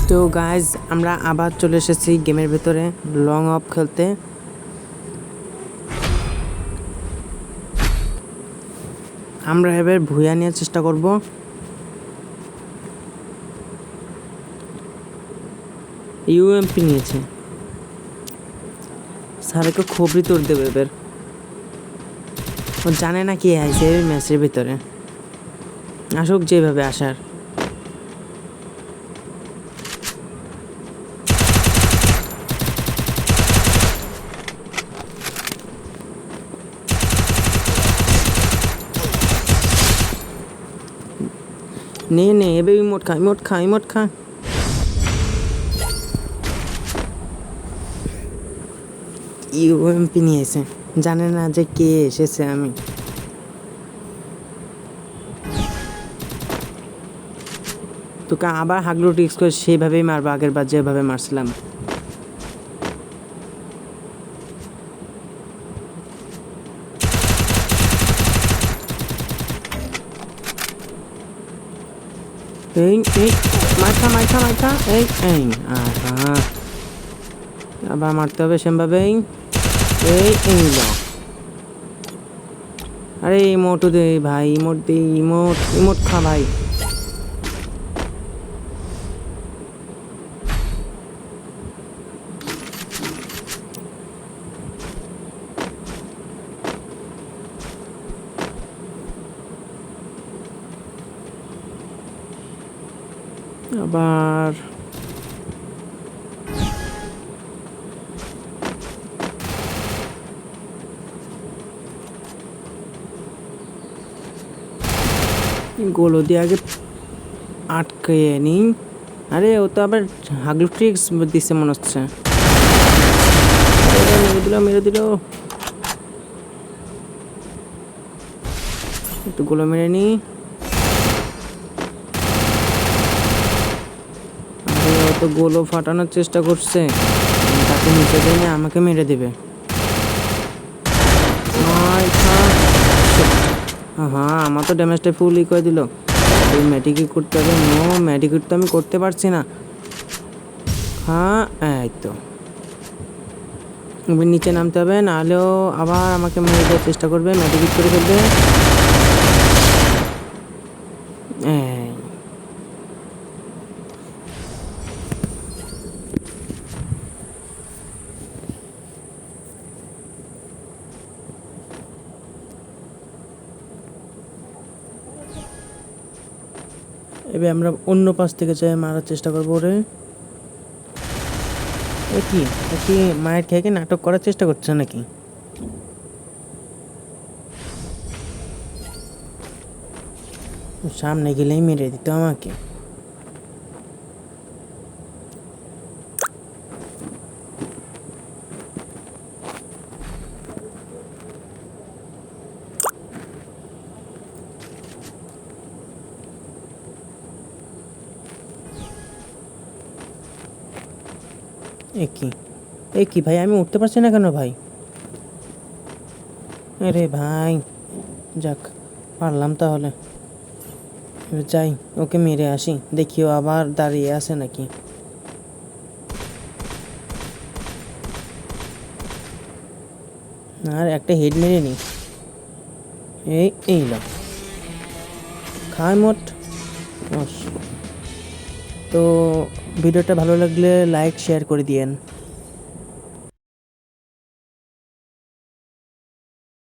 তো গাইজ আমরা আবার চলে এসেছি গেমের ভেতরে লং অফ খেলতে। আমরা এবার ভুয়া নেওয়ার চেষ্টা করব। ইউএমপি নিয়েছে, স্যারকে খবরই তোর দেবে এবার। ও জানে না কি আছে ম্যাচের ভিতরে, আসুক যেভাবে আসার। নে নে এবার ইমোট খা, ইমোট খা, ইমোট খা। ইউএমপি নিয়েছে, জানে না যে কে এসেছে। আমি তোকে আবার হাগলু টিক্স করে সেইভাবেই মারবো, আগের বার যেভাবে মারছিলাম। এই এই মাথা মাথা মাথা এই এই আবার মারতে হবে সেমভাবেই। এই এই ল, আরে ইমোট দে ভাই, ইমোট দে, ইমোট ইমোট খা ভাই। আবার গোলো দিয়ে আগে আটকে নি। আরে ও তো আবার হাগলু ট্রিক্স দিচ্ছে মনে হচ্ছে। মেরে দিল, মেরে দিল। একটু গোলো মেরে নি। আরে ও তো গোলো ফাটানোর চেষ্টা করছে, তাকে নিচে দেয় না, আমাকে মেরে দেবে। হ্যাঁ আমার তো ড্যামেজটা ফুলই করে দিল। ওই ম্যাটিকি করতে হবে। নো ম্যাটিকিট তো আমি করতে পারছি না। হ্যাঁ এই তো, নিচে নামতে হবে, নাহলেও আবার আমাকে মেরে দেওয়ার চেষ্টা করবে, ম্যাটিকিট করে ফেলবে। এবার আমরা অন্য পাশ থেকে চাই মারার চেষ্টা করবো ওরে। কি মায়ের খেয়ে কি নাটক করার চেষ্টা করছে নাকি? সামনে গেলেই মেরে দিত আমাকে। কি ভাই, আমি উঠতে পারছি না কেন ভাই? আরে ভাই যাক, পারলাম তাহলে। যাই ওকে মেরে আসি, দেখিও আবার দাঁড়িয়ে আছে নাকি। আর একটা হেড মেরে নি। এই ল খায় মোট। তো ভিডিওটা ভালো লাগলে লাইক শেয়ার করে দিয়েন।